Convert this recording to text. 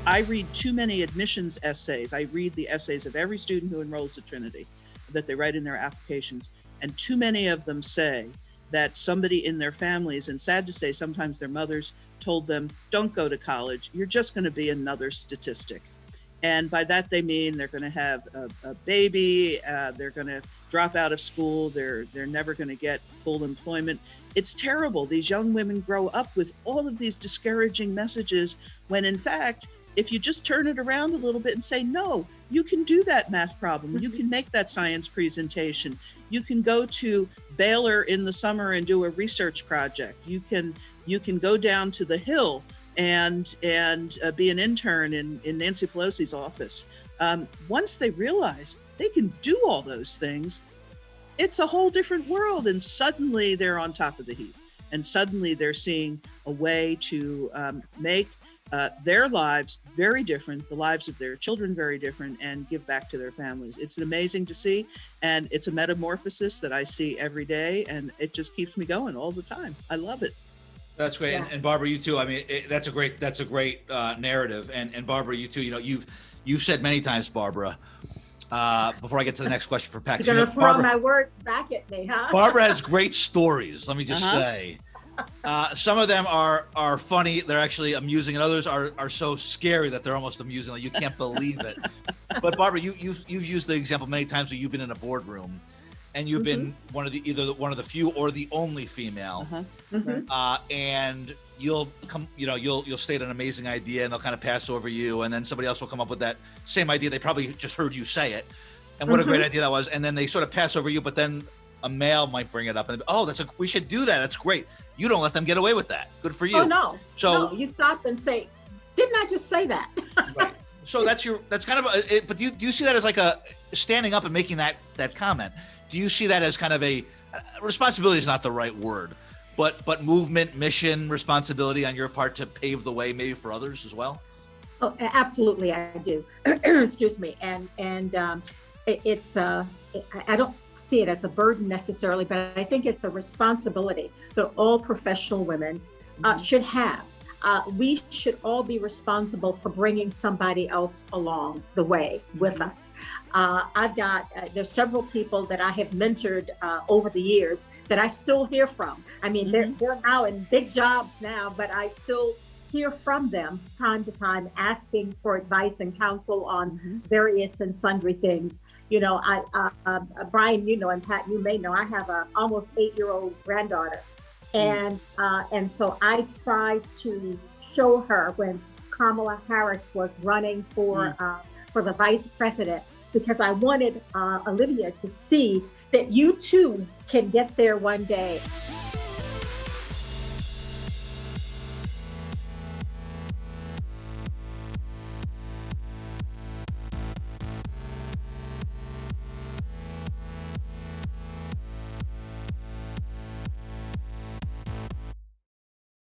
I read too many admissions essays. I read the essays of every student who enrolls at Trinity that they write in their applications. And too many of them say that somebody in their families, and sad to say, sometimes their mothers told them, don't go to college. You're just going to be another statistic. And by that, they mean they're going to have a baby, they're going to drop out of school, they're never going to get full employment. It's terrible. These young women grow up with all of these discouraging messages when, in fact, if you just turn it around a little bit and say, no, you can do that math problem, you can make that science presentation, you can go to Baylor in the summer and do a research project, you can go down to the Hill and be an intern in Nancy Pelosi's office. Once they realize they can do all those things, it's a whole different world. And suddenly they're on top of the heap. And suddenly they're seeing a way to make their lives very different, the lives of their children very different, and give back to their families. It's amazing to see. And it's a metamorphosis that I see every day. And it just keeps me going all the time. I love it. That's great. Yeah. And Barbara, you too. I mean, that's a great narrative. And Barbara, you too, you've said many times, Barbara, before I get to the next question for Pat. You're going to throw my words back at me, huh? Barbara has great stories. Let me just say, some of them are funny. They're actually amusing, and others are so scary that they're almost amusing. Like you can't believe it. But Barbara, you've used the example many times where you've been in a boardroom and you've been either one of the few or the only female, and you'll state an amazing idea and they'll kind of pass over you, and then somebody else will come up with that same idea. They probably just heard you say it, and what a great idea that was, and then they sort of pass over you, but then a male might bring it up and we should do that. That's great. You don't let them get away with that. Good for you. Oh no. So you stop and say, didn't I just say that? Right. So that's kind of but do you see that as like a standing up and making that comment? Do you see that as kind of a responsibility is not the right word, but movement, mission, responsibility on your part to pave the way maybe for others as well? Oh, absolutely, I do. Excuse me. And it's I don't see it as a burden necessarily, but I think it's a responsibility that all professional women should have. We should all be responsible for bringing somebody else along the way with us. There's several people that I have mentored over the years that I still hear from. I mean, they're now in big jobs now, but I still hear from them time to time, asking for advice and counsel on various and sundry things. You know, Brian, and Pat, you may know, I have an almost 8-year-old granddaughter. And so I tried to show her when Kamala Harris was running for the vice president, because I wanted Olivia to see that you too can get there one day.